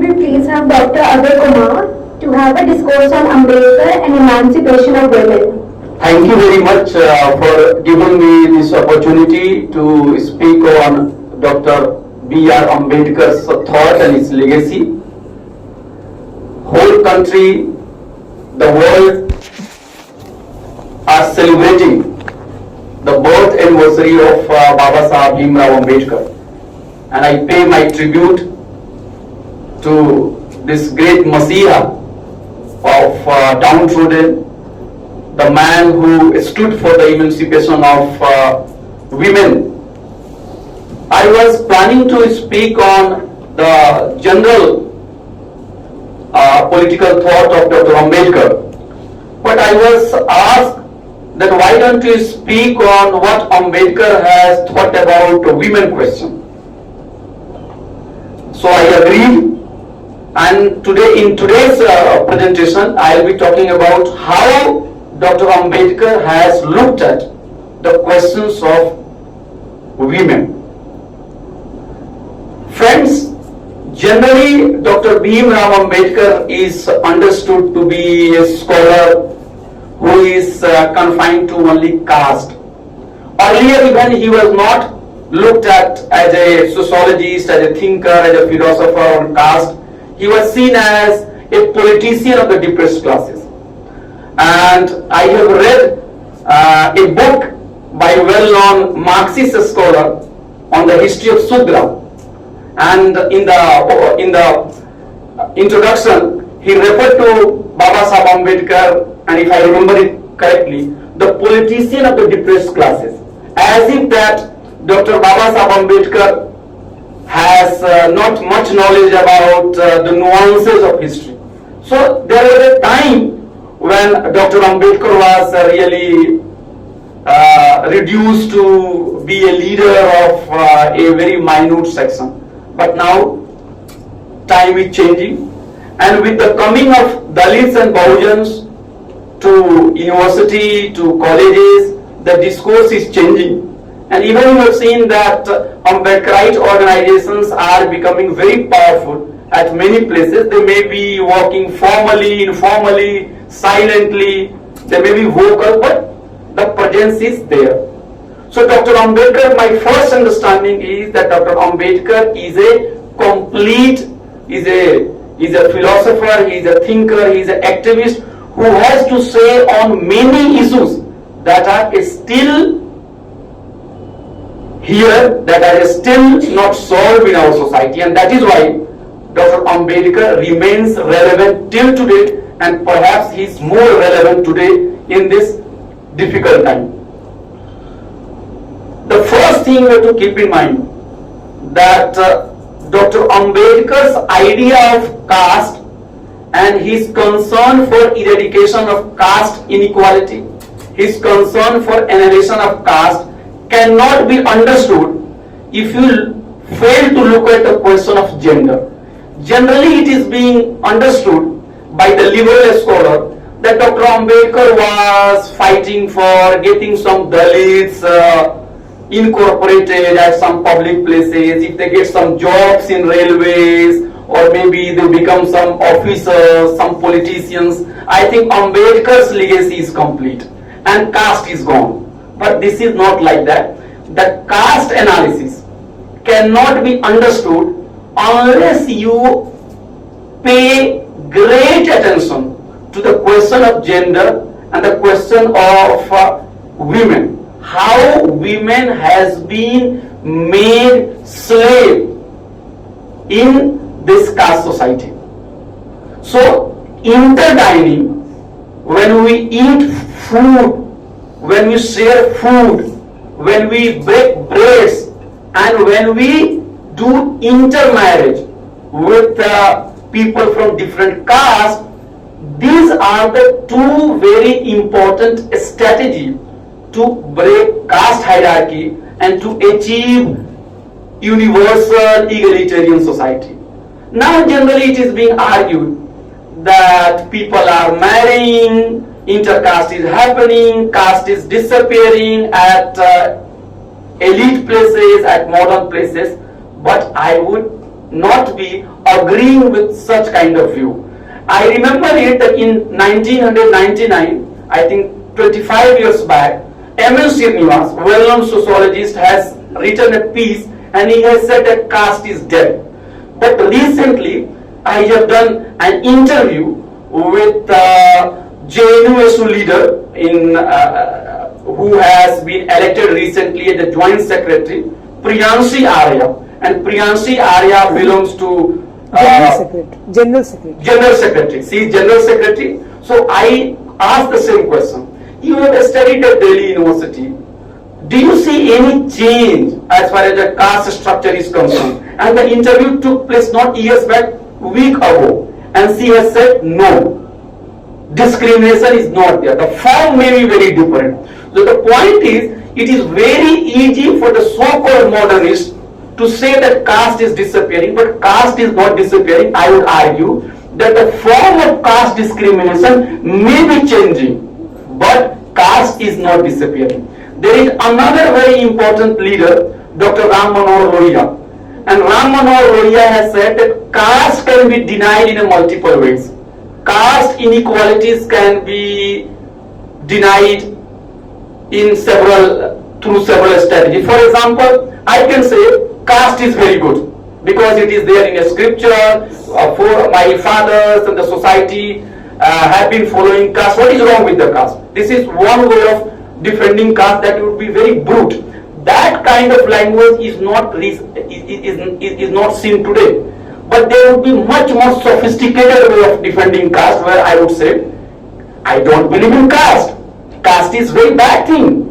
we please have Dr. Abhay Kumar to have a discourse on Ambedkar and emancipation of women. Thank you very much for giving me this opportunity to speak on Dr. B.R. Ambedkar's thought and his legacy. Whole country, the world are celebrating the birth anniversary of Baba Sahib Bhimrao Ambedkar, and I pay my tribute to this great Messiah of downtrodden, the man who stood for the emancipation of women. I was planning to speak on the general political thought of Dr. Ambedkar, but I was asked that why don't you speak on what Ambedkar has thought about the women question. So I agreed, and today in today's presentation I will be talking about how Dr. Ambedkar has looked at the questions of women. Friends, generally Dr. Bhimrao Ambedkar is understood to be a scholar who is confined to only caste. Earlier even he was not looked at as a sociologist, as a thinker, as a philosopher on caste. He was seen as a politician of the depressed classes. And I have read a book by a well-known Marxist scholar on the history of Sudra. And in the introduction, he referred to Baba Sahib Ambedkar, and if I remember it correctly, the politician of the depressed classes, as if that Dr. Baba Sahib Ambedkar has not much knowledge about the nuances of history. So there was a time when Dr. Ambedkar was really reduced to be a leader of a very minute section. But now time is changing, and with the coming of Dalits and Bahujans to university, to colleges, the discourse is changing. And even we have seen that Ambedkarite organizations are becoming very powerful at many places. They may be working formally, informally, silently, they may be vocal, but the presence is there. So Dr. Ambedkar, my first understanding is that Dr. Ambedkar is a complete, is a philosopher, he is a thinker, he is an activist who has to say on many issues that are still here, that are still not solved in our society, and that is why Dr. Ambedkar remains relevant till today, and perhaps he is more relevant today in this difficult time. The first thing we have to keep in mind that Dr. Ambedkar's idea of caste and his concern for eradication of caste inequality, his concern for annihilation of caste cannot be understood if you fail to look at the question of gender. Generally it is being understood by the liberal scholar that Dr. Ambedkar was fighting for getting some Dalits incorporated at some public places, if they get some jobs in railways, or maybe they become some officers, some politicians. I think Ambedkar's legacy is complete and caste is gone. But this is not like that. The caste analysis cannot be understood unless you pay great attention to the question of gender and the question of women. How women has been made slave in this caste society. So interdining, when we eat food, when we share food, when we break breads, and when we do intermarriage with people from different castes, these are the two very important strategies to break caste hierarchy and to achieve universal egalitarian society. Now generally it is being argued that people are marrying, intercaste is happening, caste is disappearing at elite places, at modern places, but I would not be agreeing with such kind of view. I remember it that in 1999, I think 25 years back, M.L. Srinivas, well-known sociologist, has written a piece and he has said that caste is dead. But recently, I have done an interview with JNUSU leader who has been elected recently as the joint secretary, Priyanshi Arya. And Priyanshi Arya belongs to General Secretary. General Secretary. She is General Secretary. So I asked the same question. You have studied at Delhi University. Do you see any change as far as the caste structure is concerned? And the interview took place not years back, week ago. And she has said no. Discrimination is not there. The form may be very different. So the point is, it is very easy for the so-called modernists to say that caste is disappearing, but caste is not disappearing. I would argue that the form of caste discrimination may be changing, but caste is not disappearing. There is another very important leader, Dr. Ram Manohar Lohia. And Ram Manohar Lohia has said that caste can be denied in multiple ways. Caste inequalities can be denied in through several strategies. For example, I can say caste is very good because it is there in a scripture. For my fathers and the society have been following caste. What is wrong with the caste? This is one way of defending caste that would be very brute. That kind of language is not seen today. But there would be much more sophisticated way of defending caste where I would say, I don't believe in caste. Caste is very bad thing.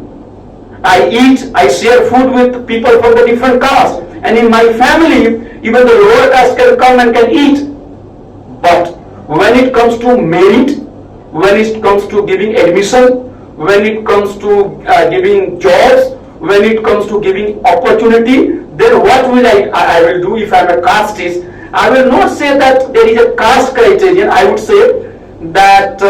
I share food with people from the different caste. And in my family, even the lower caste can come and can eat. But when it comes to merit, when it comes to giving admission, when it comes to giving jobs, when it comes to giving opportunity, then what will I will do if I am a casteist? I will not say that there is a caste criterion. I would say that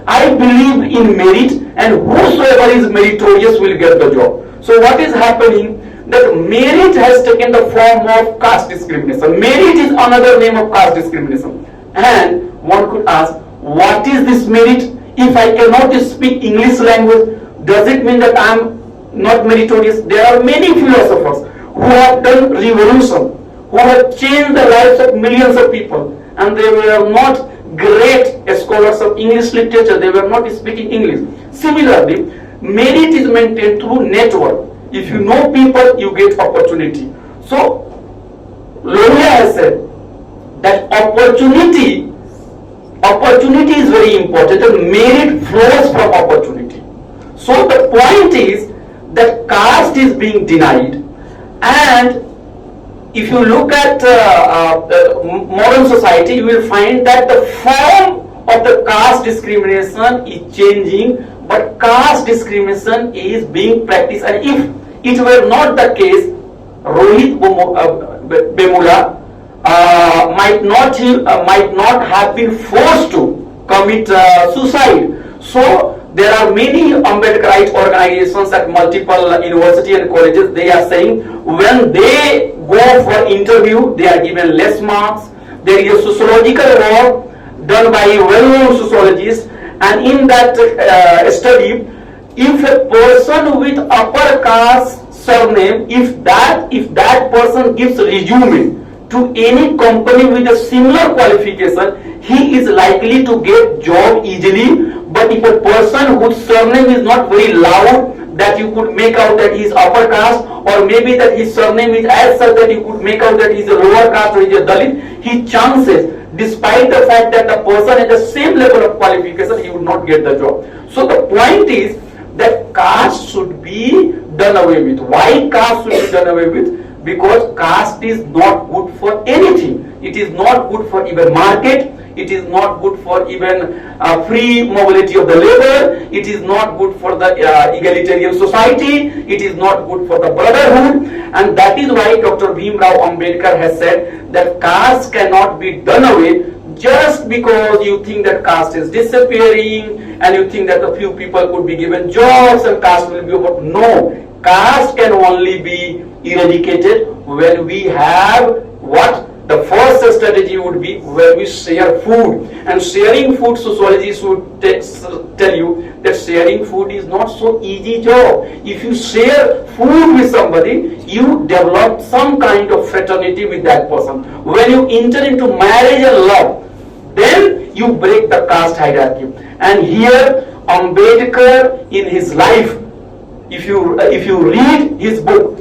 I believe in merit, and whosoever is meritorious will get the job. So what is happening? That merit has taken the form of caste discrimination. Merit is another name of caste discrimination. And one could ask, what is this merit? If I cannot speak English language, does it mean that I am not meritorious? There are many philosophers who have done revolution, who have changed the lives of millions of people, and they were not great scholars of English literature. They were not speaking English. Similarly, merit is maintained through network. If you know people, you get opportunity. So, Lohia has said that opportunity is very important, and merit flows from opportunity. So the point is that caste is being denied, and if you look at modern society, you will find that the form of the caste discrimination is changing, but caste discrimination is being practiced. And if it were not the case, Rohit Vemula might not have been forced to commit suicide. So there are many Ambedkarite organizations at multiple universities and colleges. They are saying when they go for interview, they are given less marks. There is a sociological work done by a well-known sociologist, and in that study, if a person with upper caste surname, if that person gives resume to any company with a similar qualification, he is likely to get job easily. But if a person whose surname is not very loud, that you could make out that he is upper caste, or maybe that his surname is as such that you could make out that he is a lower caste or he is a Dalit, his chances, despite the fact that the person has the same level of qualification, he would not get the job. So the point is that caste should be done away with. Why caste should be done away with? Because caste is not good for anything. It is not good for even market. It is not good for even free mobility of the labor. It is not good for the egalitarian society. It is not good for the brotherhood. And that is why Dr. Bhimrao Ambedkar has said that caste cannot be done away just because you think that caste is disappearing and you think that a few people could be given jobs and caste will be over. No, caste can only be eradicated when we have what? The first strategy would be where we share food, and sharing food, sociologists would tell you that sharing food is not so easy job. If you share food with somebody, you develop some kind of fraternity with that person. When you enter into marriage and love, then you break the caste hierarchy. And here Ambedkar in his life, if you read his book,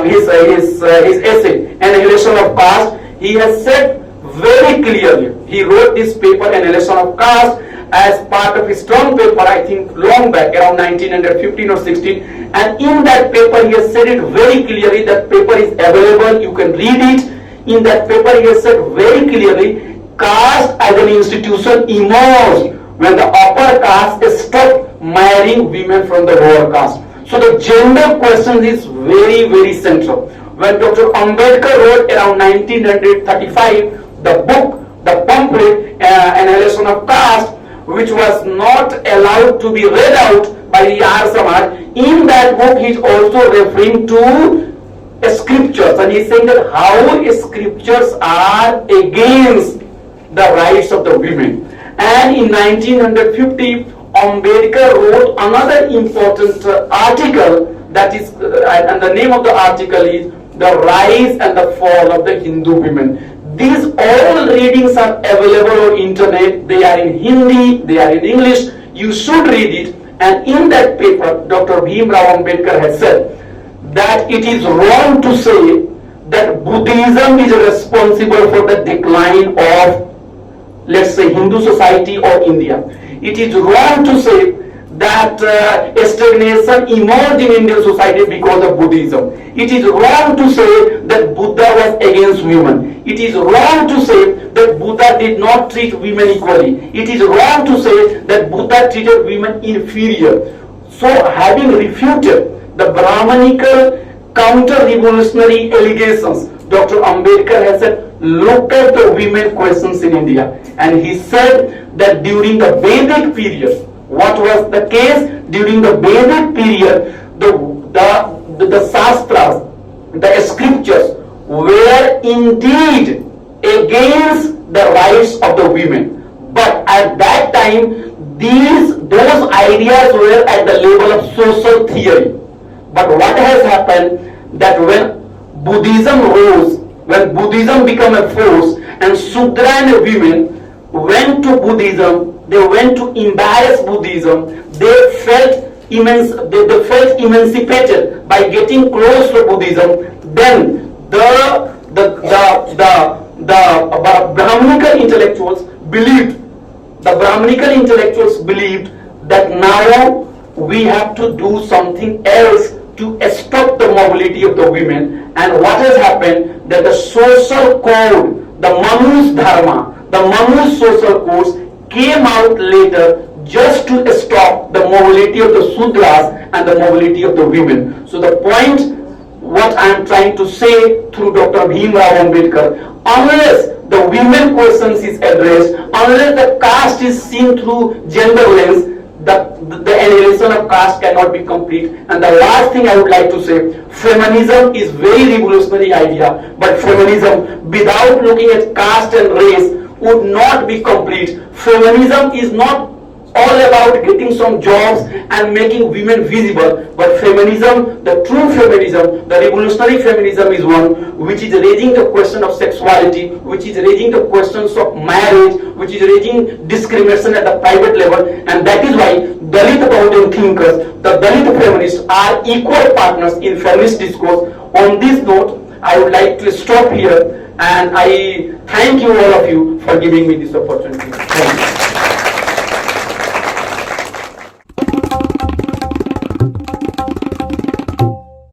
his essay, Annihilation of Caste, he has said very clearly. He wrote this paper, Annihilation of Caste, as part of his term paper, I think long back, around 1915 or 16. And in that paper, he has said it very clearly. That paper is available. You can read it. In that paper, he has said very clearly, caste as an institution emerged when the upper caste stopped marrying women from the lower caste. So the gender question is very, very central. When Dr. Ambedkar wrote around 1935 the book, the pamphlet, Annihilation of Caste, which was not allowed to be read out by the Arya Samaj, in that book he is also referring to scriptures, and he is saying that how scriptures are against the rights of the women. And in 1950, Ambedkar wrote another important article, that is, and the name of the article is The Rise and the Fall of the Hindu Women. These all readings are available on internet. They are in Hindi, they are in English. You should read it. And in that paper, Dr. Bhimrao Ambedkar has said that it is wrong to say that Buddhism is responsible for the decline of, let's say, Hindu society or India. It is wrong to say that stagnation emerged in Indian society because of Buddhism. It is wrong to say that Buddha was against women. It is wrong to say that Buddha did not treat women equally. It is wrong to say that Buddha treated women inferior. So, having refuted the Brahmanical counter-revolutionary allegations, Dr. Ambedkar has said, look at the women questions in India. And he said that during the Vedic period, what was the case? During the Vedic period, the Shastras, the scriptures were indeed against the rights of the women. But at that time, those ideas were at the level of social theory. But what has happened, that when Buddhism rose, when Buddhism became a force, and Sudra and women went to Buddhism, they went to embrace Buddhism, they felt emancipated by getting close to Buddhism. Then the Brahmanical intellectuals believed, that now we have to do something else to stop the mobility of the women. And what has happened, that the social code, the Manu's Dharma, the Manu's social codes came out later just to stop the mobility of the Sudras and the mobility of the women. So the point, what I am trying to say through Dr. Bhimrao Ambedkar, unless the women questions is addressed, unless the caste is seen through gender lens, the annihilation of caste cannot be complete. And the last thing I would like to say, feminism is very revolutionary idea, but feminism without looking at caste and race would not be complete. Feminism is not all about getting some jobs and making women visible, but feminism, the true feminism, the revolutionary feminism, is one which is raising the question of sexuality, which is raising the questions of marriage, which is raising discrimination at the private level. And that is why Dalit Bahujan thinkers, the Dalit feminists, are equal partners in feminist discourse. On this note, I would like to stop here, and I thank you, all of you, for giving me this opportunity. Thank you.